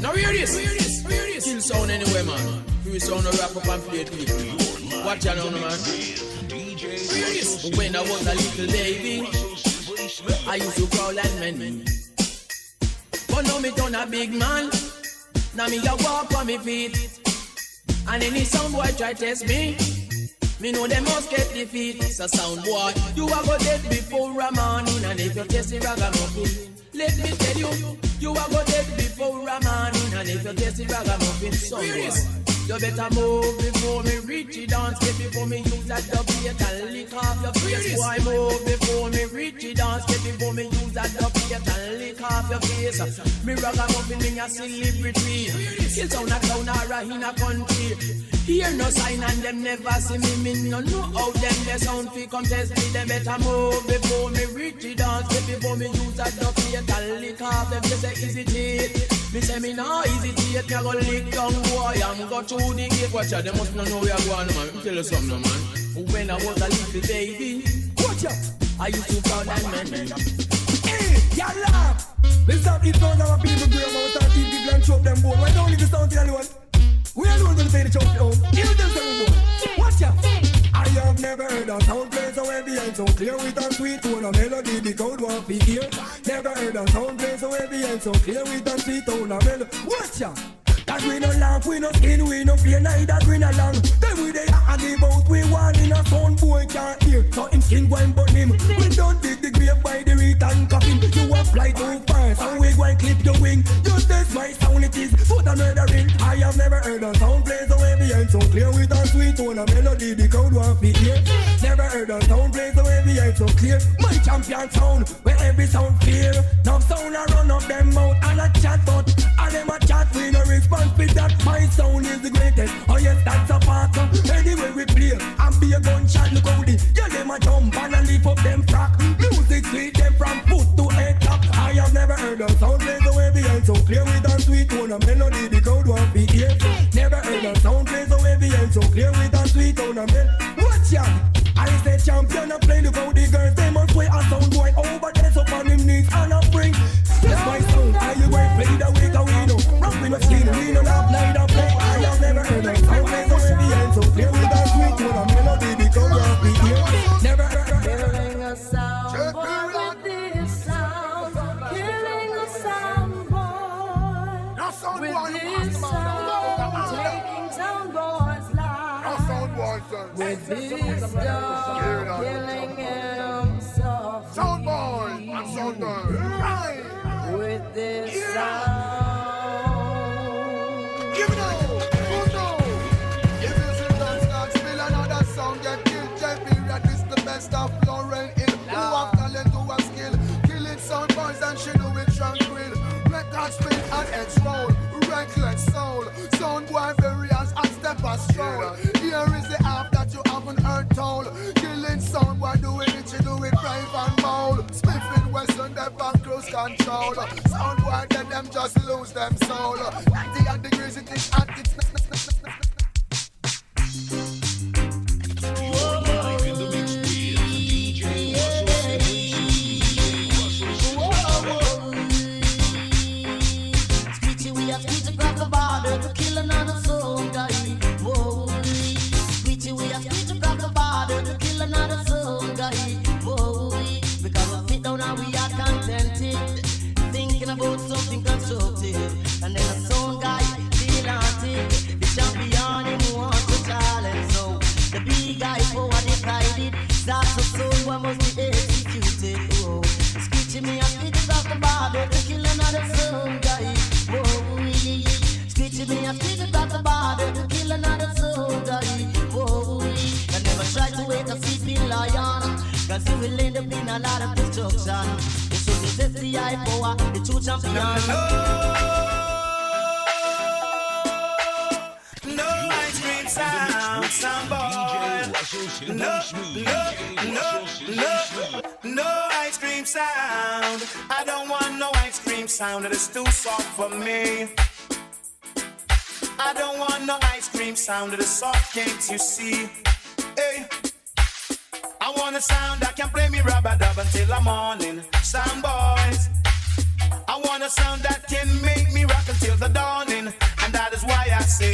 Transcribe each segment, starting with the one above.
Now hear this. Kill sound anyway, man. Free sound no rap up and play it quickly. Watch out now, man. Hear this. When I was a little baby, I used to crawl like many. But now me done a big man. Now me a walk on me feet. And any sound boy try test me, me know they must get defeat. So sound boy, you a go dead before a morning. And if you test the ragamuffin, let me tell you, you a go dead before a morning. And if you test the ragamuffin, sound boy, you better move before me reach it dance. Get before me use that W and lick off your face. Boy, move before me reach it dance. Get before me use that W and lick off your face. Me ragamuffin in a celebrity. Kill sound a clown or in a country. Hear no sign and them never see me. Me no know how them the sound fi contest me. Them better move before me reach it dance. Get before me use that W and lick off them. They say easy it. Me say me no easy it. Me a go lick down boy. I'm go through the gate. Watch out, they must not know where I go on, man. Let me tell you something, man. When I was a little baby, watch out, I used to call that man. Hey, y'all laugh. Let's stop these songs our people grab out and keep people and choke them boy. Why don't you just sound to anyone? We alone gonna say the choke down. Hear them saying boy. Watch out. I have never heard a sound play so heavy and so clear with a sweet tone of melody. The crowd won't be here. Never heard a sound play so heavy and so clear with a sweet tone of melody. Watch out. That we no laugh, we no skin, we no fear, neither green along. Then we they a give out, we want in a sound boy can't hear. So him skin go and burn him. We don't dig the grave by the return coffin. You a fly too far, so we go and clip your wing. Just test my sound, it is foot and murdering. I have never heard a sound play so heavy and so clear with a sweet tone of melody. The crowd won't be here. Never heard a sound play so heavy and so clear. My champion sound, where every sound clear. Now sound a run up them mouth and a chat, but and them a chat we no respond. With that, my sound is the greatest. Oh yes, that's a part. Anyway we play and be a gunshot. Look how the yeah them a jump and a lift up them frack. Music sweet them from foot to head top. I have never heard a sound play so heavy and so clear with a sweet tone of melody. The crowd won't be here. Never heard a sound play so heavy and so clear with a sweet tone of melody. Watch out! I say champion a play. Look how the girls they must play a sound boy over there so on him knees and a bring. That's my sound. I you going play the way that we know. Rock with my skin, we no love neither play. I have never heard of sound play so heavy and so clear with a sweet tone of melody. The crowd won't be here. Never heard of killing a sound boy with this sound. Killing a sound boy with this sound. Taking sound boys life with this sound. Killing him soft. Sound boy, I'm sound boy. Right. With this sound. Give it up. Go now. If you see dance not spill another sound, get killed. J.P. This the best of Lauren Hill. Who have talent, who have skill. Killing sound boys and she do it tranquil. Record spin and edge roll. Reckless soul. Sound boy various and step a stroll. Here is the half that you haven't heard told. Killing sound boy doing it, she do it brave and bold. Spiffing Western, they back cruise control. Sound boy, let them just lose them soul. 90 degrees it is at its to kill another soul guy. Whoa, Squeegee, we have to grab the border to kill another soul guy. Whoa, because we sit down and we are contented, thinking about something constructive. And then a soul guy feel haunted. The champion him wants to challenge. So the big guy power decided that's a soul who must be executed. Whoa, Squeegee, me have to grab the border to kill another soul guy. Whoa, me a speak about the border to kill another soldier. Whoa, I never try to wake a sleeping lion, cause you will end up in a lot of destruction. You should resist the high power, the true champion. No ice cream sound boy. No ice cream sound. I don't want no ice cream sound. It is too soft for me. I don't want no ice cream sound. It is soft, can't you see? Hey. I want a sound that can play me rub-a-dub until the morning. Sound boys. I want a sound that can make me rock until the dawning. And that is why I say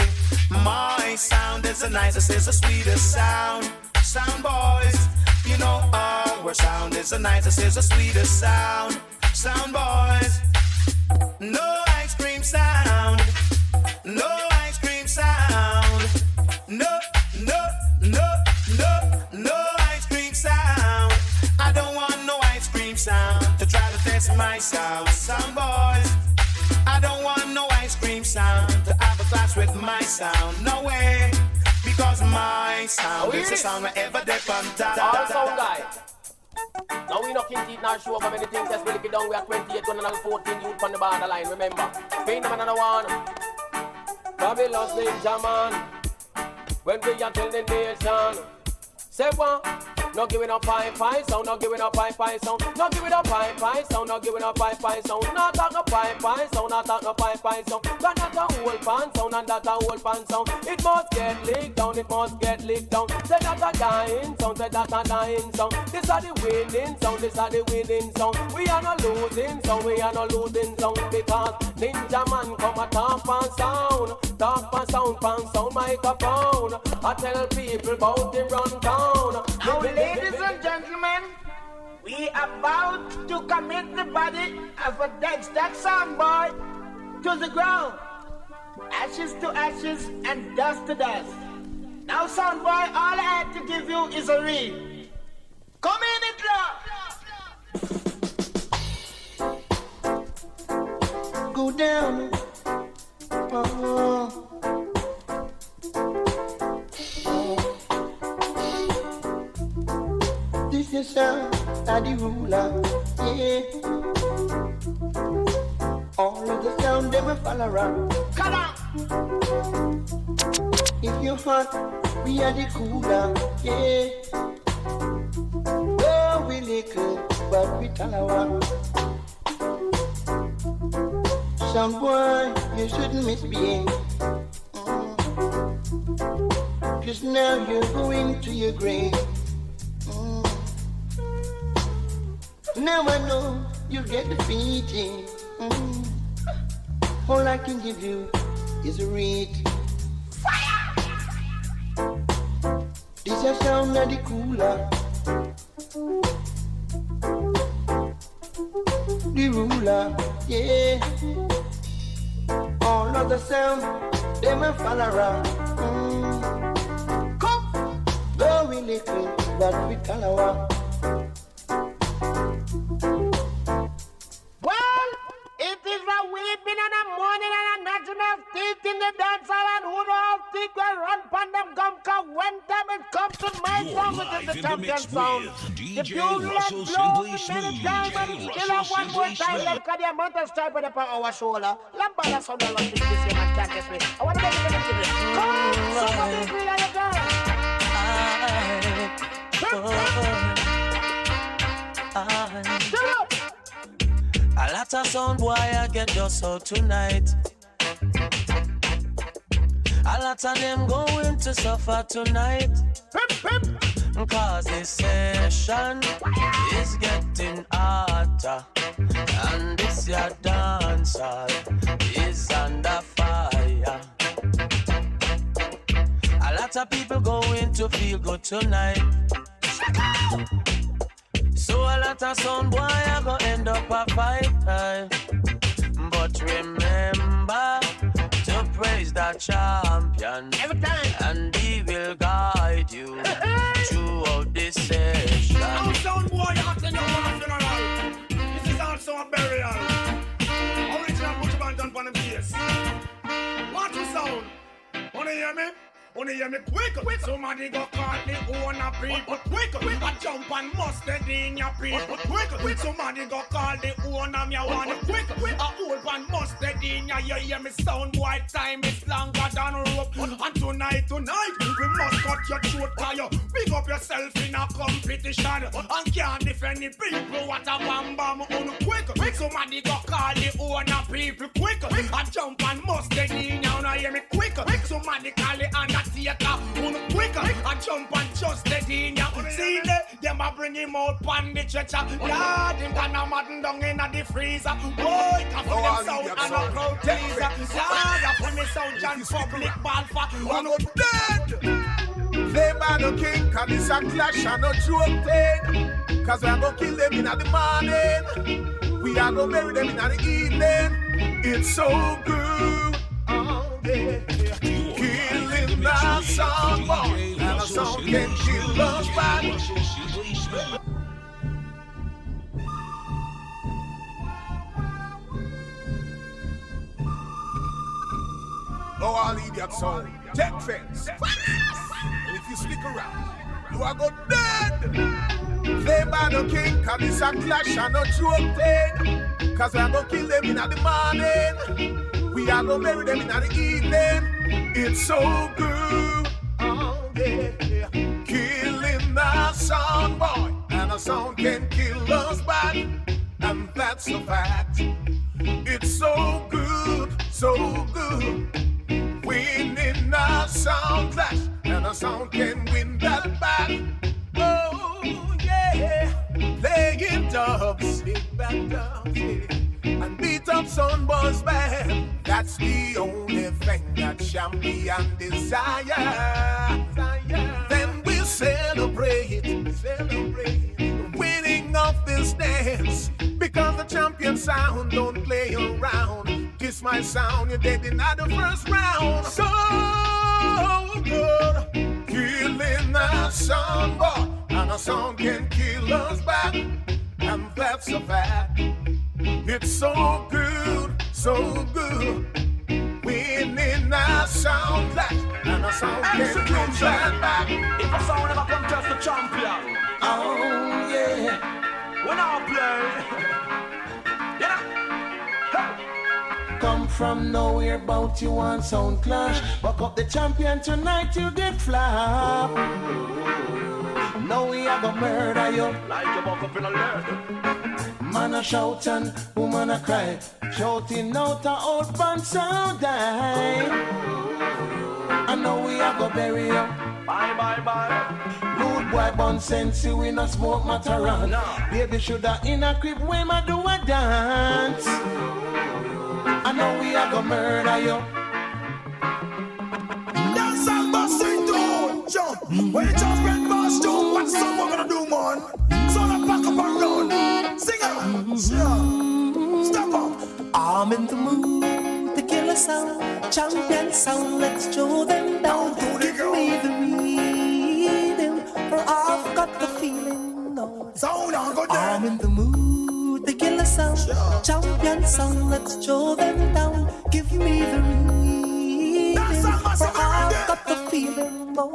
my sound is the nicest, is the sweetest sound. Sound boys, you know our sound is the nicest, is the sweetest sound. Sound boys, no ice cream sound, no ice cream sound, no ice cream sound. I don't want no ice cream sound to try to test my sound. Sound boys, I don't want no ice cream sound to have a clash with my sound. No way. Because my sound is the sound wherever they come down. All sound guy. Now we not king teeth nor show up many things. Let's break it down. We are 28, 114 youth on the borderline. Remember, Spain man another one. Babylon's ninja man. When we are telling the nation, say what? No giving up pie sound, no giving up pie sound, no giving up pie sound, no giving up pie sound, not talk no pie sound, not talk no pie sound, but not a whole pan sound and that a whole pan sound. It must get licked down, it must get licked down. Say that a dying sound, say that a dying sound. This are the winning sound, this are the winning sound. We are not losing sound, we are not losing sound because ninja man come a talk pan sound microphone. I tell people about the run down. Now, ladies and gentlemen, we about to commit the body of a dead stack sound boy to the ground. Ashes to ashes and dust to dust. Now, sound boy, all I have to give you is a read. Come in it, love. Go down. This is sound of the ruler, yeah. All of the sound they will fall around. Come on! If you're hot, we are the cooler, yeah. Oh, we little, but we tell our sound boy, you shouldn't misbehave. Cause now you're going to your grave. Now I know you'll get defeated. All I can give you is a read. Fire! This is sound of the cooler. The ruler, yeah. All of the sound, they may fall around. Come, though we little, but we call our. Weeping in the morning and a national teeth in the dance hall and who know how thick will run pon them gum cause when time it comes to my song it is the champion sound. If you let blow the many times and still have one more time left cause the amount of stripe with upon our shoulder. Lambada sound a lot of this year and can't get me. I want to make it a minute. Come on, somebody agree on your girl. Shut up! A lot of sound boy I get just out tonight. A lot of them going to suffer tonight. Cause this session is getting hotter. And this your dancer is under fire. A lot of people going to feel good tonight. So a lot of sound boy I go end up a fight. But remember to praise the champion every time, and he will guide you throughout this session. Now sound boy acting your funeral. This is also a burial. Original Butcher Banton on the bass. What you sound? Wanna hear me? Only hear me quick. Somebody go call the owner people quick. I jump and mustard in your people quick. Somebody go call the owner me want it quick. A old and mustard in ya. You hear me sound boy, time is longer than rope. And tonight we must cut your throat. Cause you big up yourself in a competition and can't defend the people. What a bam bam on quick. Somebody go call the owner people quick. I jump and mustard in ya. Now hear me quick. Somebody call the undertaker on quick. I jump and just dead in ya. See them a bring him out pan the stretcher. Yeah, them gonna madden down in the freezer. Boy, can for them sound and a crowd teaser. Yeah, that when me sound John public ball for on dead. Play by the king, cause it's a clash and a joke thing. Cause we are gonna kill them in the morning. We are gonna bury them in the evening. It's so good. Oh, yeah. Killing the song, boy. And a song can kill us back. Oh, I'll leave that song. Take fence. And if you stick around, you are go dead. Play by the king, cause it's a clash and a joke thing. Cause we are gonna kill them in the morning. We are gonna bury them in the evening. It's so good. Oh, yeah. Killing the sound, boy. And a sound can kill us back. And that's a fact. It's so good, so good. Winning a sound clash, and a sound can win that back. Oh yeah, playing dubs, sit back dubs, yeah. And beat up Sunbuzz band. That's the only thing that champion desire. Then we celebrate the winning of this dance, because the champion sound don't play around. Kiss my sound, you're dead in the first round. So good, killing a sound, boy. And a sound can kill us back, and that's a fact. It's so good, so good. Winning a sound clash, and a sound can kill us back. If a sound ever come just the champion. Oh yeah, when I play. Come from nowhere, bout you on sound clash. Buck up the champion tonight, you get flop. Now we are gonna murder you. Like you buck up in a lead. Man a shout and woman a cry. Shouting out a old band sound die. And now we are gonna bury you. Bye, bye, bye. Rude boy bun sense you in a smoke matter on. No. Baby shoulda in a crib when ma do a dance. I know we are gonna murder you. Dance and busting down, jump. When you jump and bust down, what's someone gonna do, man? So I pack up and run. Sing on, yeah. Step up. I'm in the mood, the killer sound, champion sound. Let's show them down. Give me the rhythm, for I've got the feeling. No, sound on, go there. I'm in the mood, the killer sound, champion sound. Let's show them down. Give me the rhythm, for I've got the feeling. No,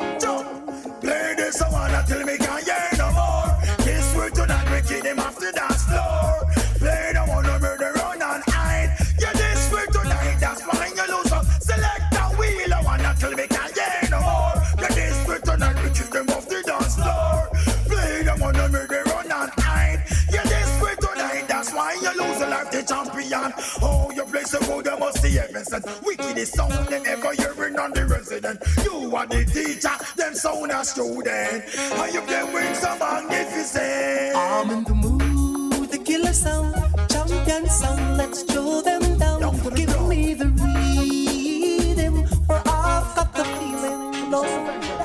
play this one until me can't hear no more. This word to that wicked him off the dance floor. Play the one to murder run and hide. Yeah, this word tonight, that's fine, you lose up. Select a wheel, I wanna till me can't hear no more. Yeah, this word tonight, wicked him off the dance floor. Play the one to murder run and hide. Yeah, this word tonight, that's why you lose a life, the champion. Oh, you play so good, you must see heaven sent. Wickedest sound than ever hearing on the resident. You are the teacher, them sound a student. How you play with some magnificent? I'm in the mood, the killer sound, champion sound. Let's show them down. Give me the rhythm, for I've got the feeling. No,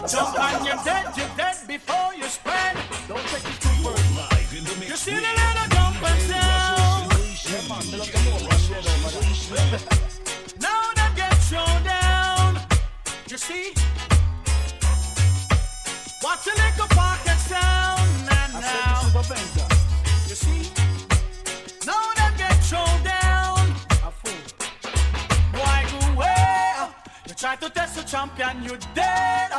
jump on your dead before you spread. Don't take it too personal. You see the little jump and sound. Now that gets shown down. You see? Watch a little pocket sound. And now, you see? champion, you dead.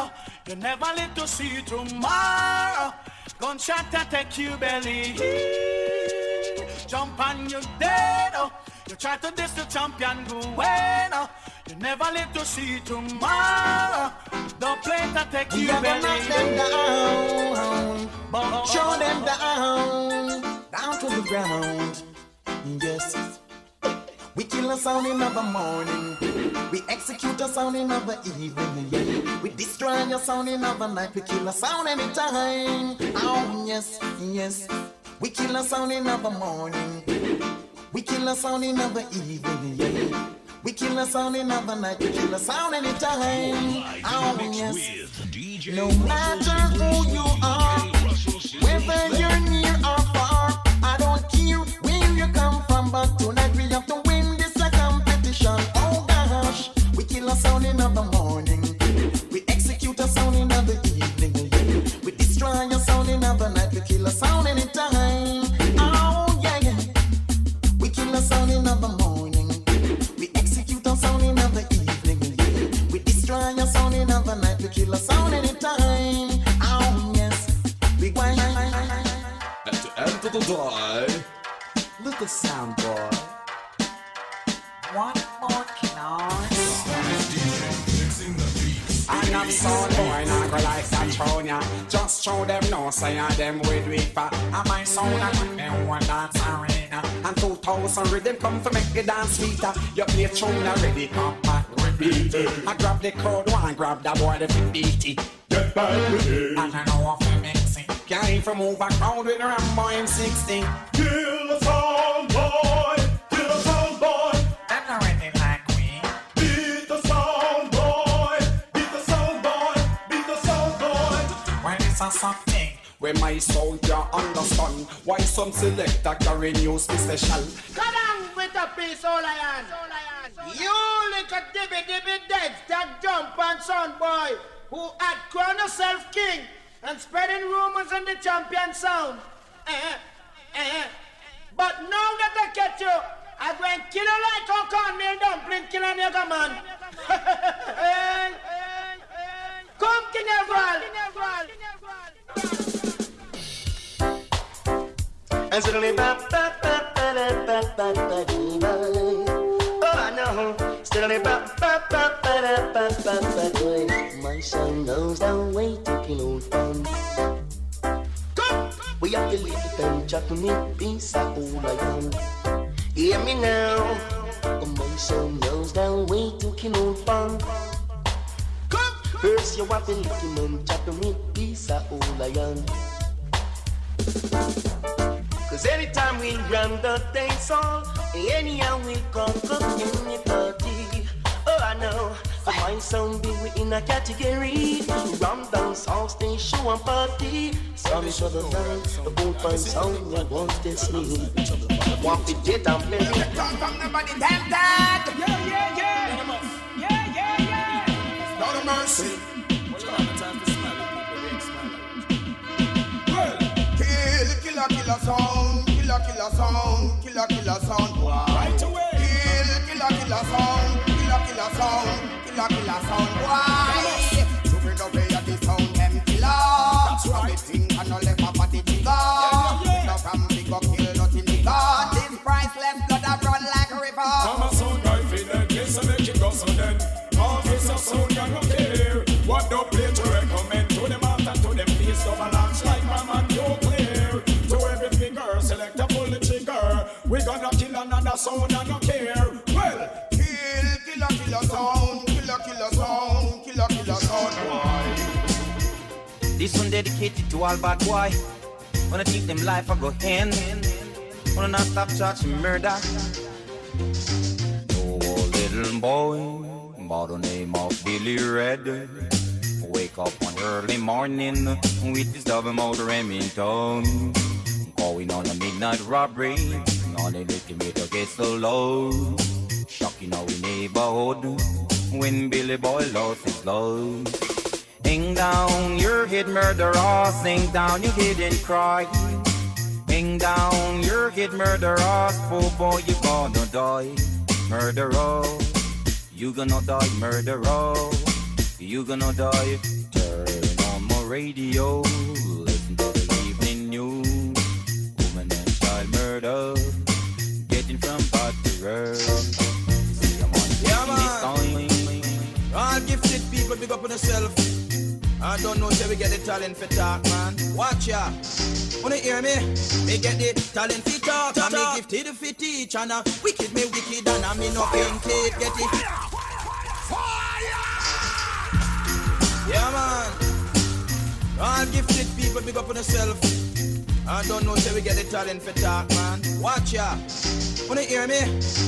You never live to see tomorrow. Gunshot attack you belly. Jump and you dead. You try to diss the champion, go away. You never live to see tomorrow. Don't play to take you belly. Knock them down, but show them down to the ground. Yes. We kill a sound in the morning. We execute a sound in the evening. Yeah. We destroy a sound in the night. We kill a sound anytime. Oh yes, yes. We kill a sound in the morning. We kill a sound in the evening. Yeah. We kill a sound in the night. We kill a sound anytime. Oh yes. No matter who you are, whether you're near or far, I don't care where you come from, but tonight we have to win this competition. Oh gosh, we kill a sound in the morning. We execute a sound in the evening. We destroy a sound in the night. We kill a sound anytime. Oh yeah, yeah. We kill a sound in the morning. We execute a sound in the evening. We destroy a sound in the night. We kill a sound anytime. Oh yes. We grind. And to enter the door, Little sound boy. One more noise. And I'm sound boy, not go like Sanchonia. Just show them no say and them with weeper. And my sound and me one dance arena. And 2000 rhythm come to make the dance sweeter. You play tune already, come back, repeat it. I grab the crowd one, grab the boy the beat it. Get back with it. And I know if we mix it. Can't from over crowd with Rambo M16. Kill the sound boy, kill the sound boy. I'm not ready like we. Beat the sound boy, beat the sound boy, beat the sound boy. When it's a something where my sound you understand. Why some selector carry news be special. Come on with a piece, all I am. You little dibby deads that jump and son boy who had crowned yourself king and spreading rumors in the champion sound. But now that I get you, I'm going to kill you like a cornmeal dumpling, kill a nigga man. Come, King Everal. And suddenly, oh I know, suddenly, my son knows the way to kill old fun. We have to live and chat to me, peace of all I am. Hear me now, oh my son knows the way to kill old fun. First you have to live and chat to me, peace of all I am. Cause anytime we run the dance hall, anyhow we come to any party. Oh, I know, my sound be in a category. Ram dance all stage show and party. Some show the dance, the boat find sound, and want this me. Want to get and play. Come from nobody, damn dad. Yeah. Not a mercy. Killer sound, killer sound, killer sound, wow. Right away. Killer sound, killer sound, wow. So bring away at the sound, them killer. That's right. The thing and no left up at the trigger. No from big up kill, nothing bigger. This priceless blood that run like a river. I'm a sound guy for them, yes I make it go so then. All this a sound you don't care. What don't play to recommend to them out and to them please double launch like my man you clear. To every figure, select a pull the trigger. We gonna kill another sound and no care. Well, killer sound, killer sound, why? This one dedicated to all bad boy. Wanna keep them life I go hand. Wanna not stop charging murder. Oh, little boy, by the name of Billy Red. Wake up one early morning with his double motor Remington. Going on a midnight robbery, on a little meter gets so low. Shocking our neighborhood when Billy Boy lost his love. Hang down your head, murderer, sing down your head and cry. Hang down your head, murderer, poor boy, you gonna die. Murderer, you gonna die, murderer. you gonna die, turn on my radio. Listen to the evening news. Woman and child murder, getting from bad to road. See, I'm on yeah, man. All gifted people, big up on yourself. I don't know if we get the talent for talk, man. Watch ya. Wanna hear me? Me get the talent for talk. And me gifted for teach. And wicked me wicked. And I me no painted. Get it? Yeah, man. All gifted people, big up on yourself. I don't know if we get the talent for talk, man. Watch ya. Wanna hear me?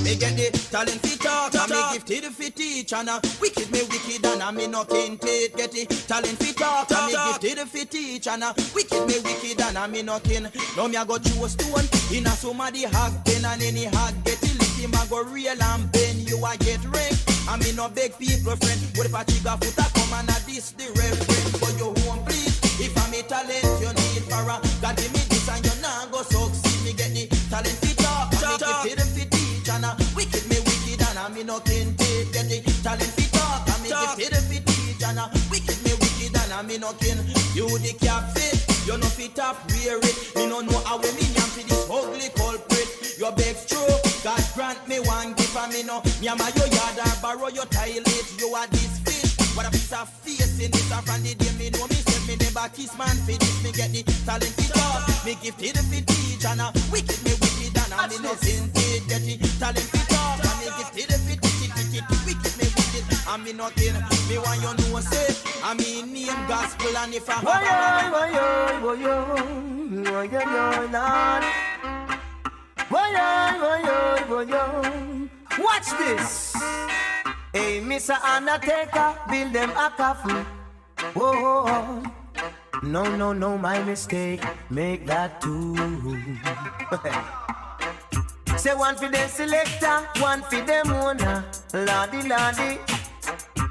Me get the talent for talk. And me gifted for teach. And wicked me wicked. And I me no tainted. Get the talent for talk. And me gifted for teach. And wicked me wicked. And I me no kin. Now me I go through a stone. In a somebody hag pen. And any hag get it. Him I go real and bend. You I get wrecked. I me no beg people friend. What if I chica foot a come and a this the reverend. For your home please. If I'm a talent you need for a God give me this and you nah go succeed. Me get the talent for talk. And me gifted for teach. And wicked me wicked. And I me no tainted. Get the talent for talk. And me gifted for teach. And wicked me wicked. And I me no kin. You the cap fit. You no fit up wear it. Me no know how we me yam for this ugly culprit. Your beg stroke. God grant me one gift and me no nyama your yard or borrow your toilet. You are this fish. What a piece of face in this from the day me know me say me never kiss man for this. Me get the talent to talk. Me gifted for teach and wicked me wicked and I me no tinted. Get the talent to talk and me gifted for teach. Wicked me wicked and me nothing. Me want you know say I mean name gospel and if I watch this. Hey, Mr. Undertaker, build them a coffin. Whoa, no, my mistake. Make that two. Say one for the selector, one for them owner. Lordy.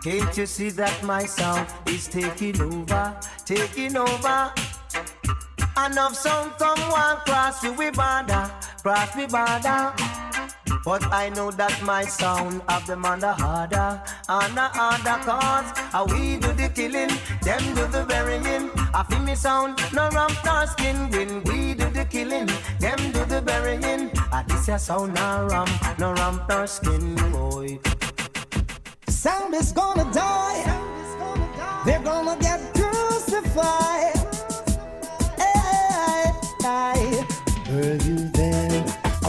Can't you see that my sound is taking over? Enough sound come one cross we border. But I know that my sound of them on the harder cause we do the killing, them do the burying. I feel me sound, no ramp nor skin. When we do the killing, them do the burying. This your sound, no ramp nor skin, boy. Sound is gonna die. They're gonna get crucified. Hey, were you there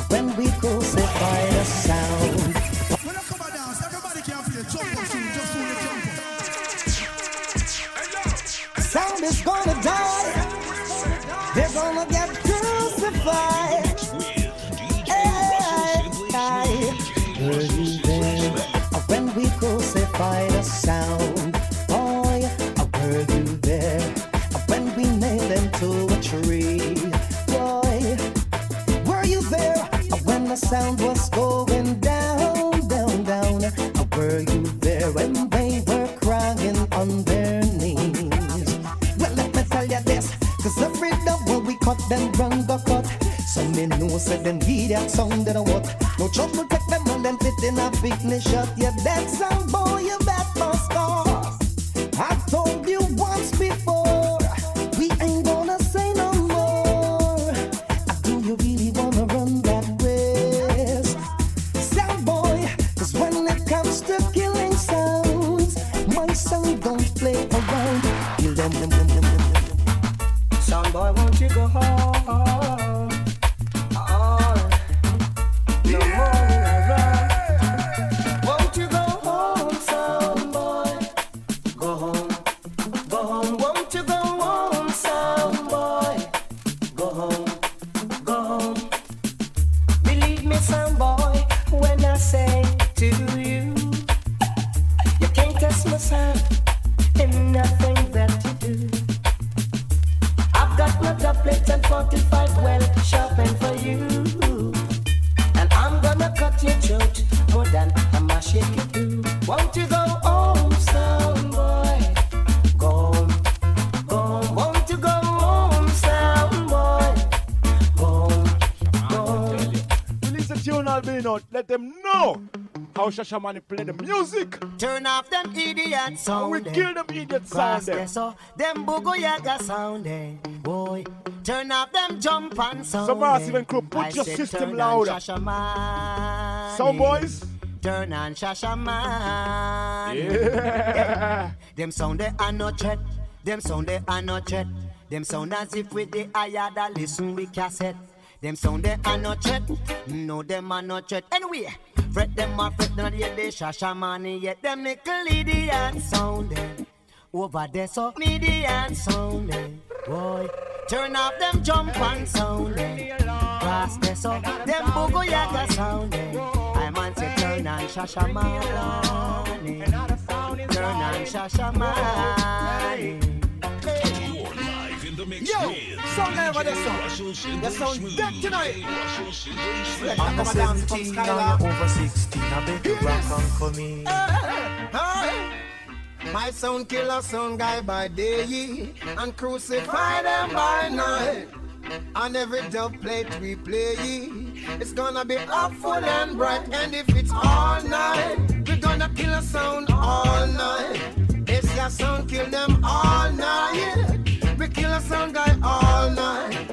when we crucified the sound? When I come and dance, everybody can feel jump up soon, just soon jump up. Sound is gonna die. They're gonna get crucified. Hey, were you there when we crucified the sound? Boy, were you there when we nailed them to a tree? Boy, were you there when the sound was going down, down, down? Were you there when they were crying on their knees? Well, let me tell you this, cause every double we cut, them run go cut. Some men know said them hear that sound that I want. No trouble take them and then fit in a big shot. Yeah, that sound boy, you bet must cause. I've told you once before, we ain't gonna say no more. Do you really wanna run that race? Sound boy, cause when it comes to killing sounds, my sound don't play around. Kill them. Sound boy, won't you go home? No more around. Won't you go home, sound boy? Go home. Won't you go home, sound boy? Go home. Believe me, sound boy, when I say to you, you can't test my sound in nothing that you do. I've got my tablets and 45 well sharpened for you, and I'm gonna cut your throat more than I'm gonna shake you through. Won't you go home, sound boy? Go home. Won't you go home, sound boy? Go home. Release the tune, Albino. Let them know. How Shashamane play the music. Turn off them idiot sound. We kill them idiot sound. So them Bugo Yaga sound. Boy, turn off them jump and sound. So Massive and Crew, put your system louder. Sound boys. Turn on Shashamane. Yeah. Them sound they are not threat. Them sound they are not threat. Them sound as if with the eye that listen with cassette. Them sound they are not threat. No, them are not threat. Anyway, fret them or fret not yet they Shashamane yet. Them little idiot sounding over there so median sounding. Boy, turn off them jump and sounding. Cross there so them Bugo Yaga sounding. I man say turn on Shashamane. Turn on Shashamane. Yo, sound over the song. The sound dead tonight. I'm a 17, now you're over 16. I bet you rock on for me. My sound killer, sound guy by day, and crucify them by night. On every dub plate we play, it's gonna be up full and bright. And if it's all night, we're gonna kill a sound all night. It's your sound, kill them all night. We kill a sound guy all night.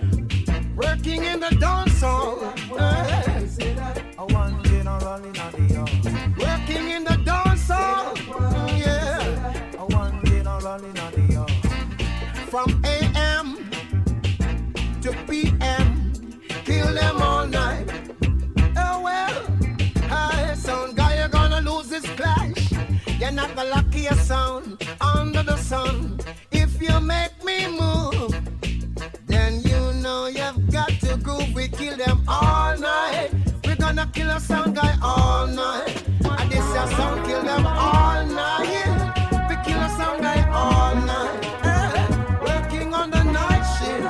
Working in the dance hall. I want general in the yard. Working in the dance hall. Yeah. I want general in the yard. From AM to PM, kill them all night. Oh well, hi, sound guy, you're gonna lose this clash. You're not the luckiest sound under the sun. If you make me move, then you know you've got to groove. We kill them all night. We're gonna kill a sound guy all night. And this a sound kill them all night. We kill a sound guy all night. Working on the night shift.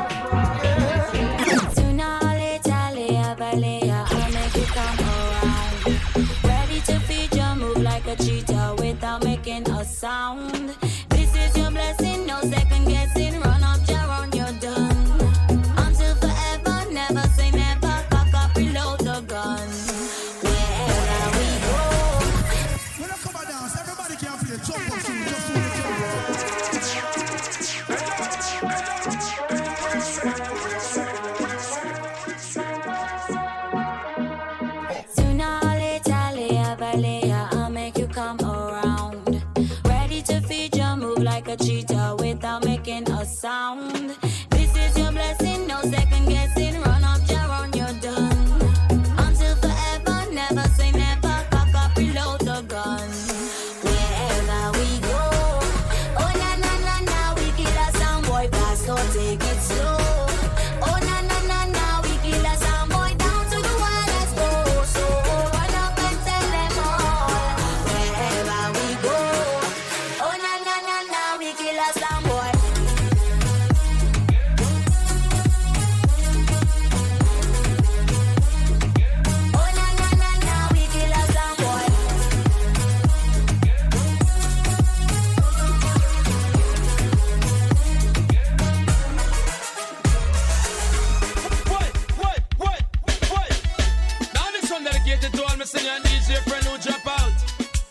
Sooner or later, layer by layer, I'll make you come around. Ready to feed your move like a cheetah without making a sound. This is your blessing, no second guessing. Run up, jar on, you're done. Until forever, never say never. Cock up, reload the gun. Wherever we go. When I come and dance, everybody can feel it. Jump up, just do Sooner or later, layer by layer, I'll make you come around. Ready to feed your move like a cheetah without making a sound. This is your blessing, no second guessing. Run up, jar on, you're done. Until forever, never say never. Cock up, reload the gun. Wherever we go. Oh na na na na, we kill a sound boy fast, don't take it slow. Oh na na na na, we kill a sound boy down to the wire, let's go. So run up and tell them all. Wherever we go. Oh na na na na, we kill a sound boy. Oh na na na na, we kill a sound boy. Now this one dedicated to all my singer and DJ friend who drop out.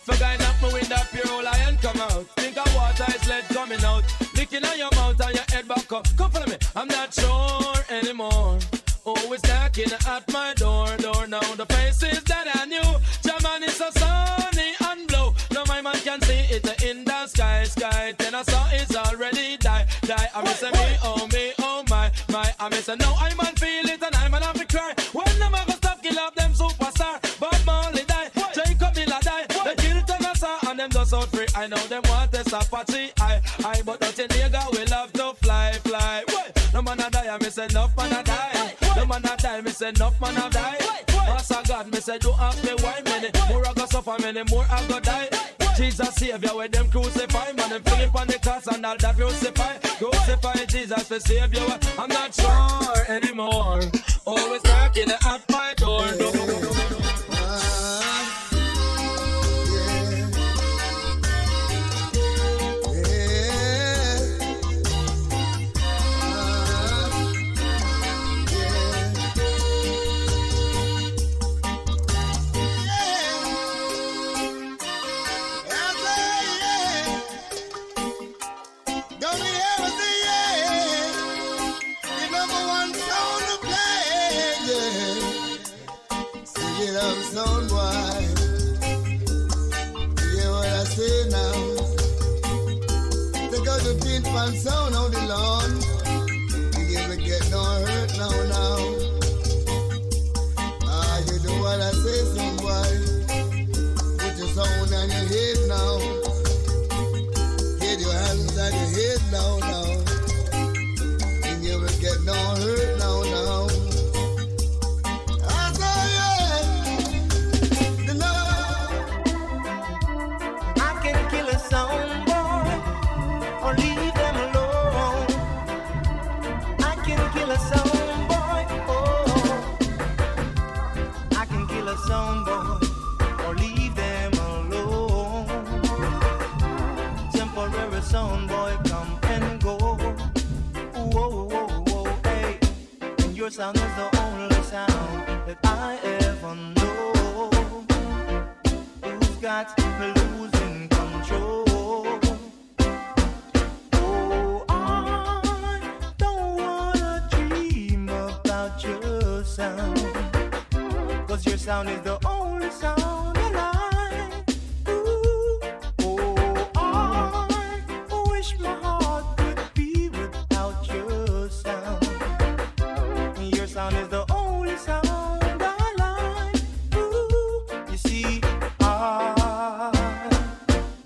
For guy knock me with that pure old lion come out. Think of water is lead coming out. Licking on your mouth and your head back up. Come follow me, I'm not sure anymore. Always knocking at my door now. The faces that I knew. German is so sunny and blue. Now my man can see it in the sky. Then I saw it's already die. I miss me, oh my. I miss no, I man feel it and I man have to cry. When them ever stop kill up them superstar. Bob Marley die, Jacob Miller die. They kill Tennessee and them just out free. I know them want this Apache. I but nothing nigga we love to fly. Wait, no man a die, I miss enough man a die. No man a die, miss enough man a die. Master God, me say do ask me why many more I go suffer, many more I go die. Jesus Savior with them crucify, man them Philip on the cross and all that crucify. Crucify Jesus for Savior, I'm not sure anymore. Always knocking at my door. young sound boy. You hear what I say now? Take out the tin pan sound on the lawn. You never get no hurt now. You do what I say, son boy. Put your sound on your head now. Get your hands on your head now. You never get no hurt now. Sound boy, come and go. Whoa, whoa, whoa, hey. And your sound is the only sound that I ever know. Who's got losing control? Oh, I don't wanna dream about your sound, 'cause your sound is the only sound that I my heart could be without your sound. Your sound is the only sound I like. Ooh, you see, I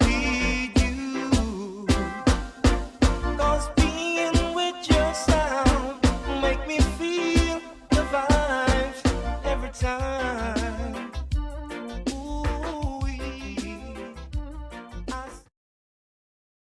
need you, 'cause being with your sound make me feel the vibes every time.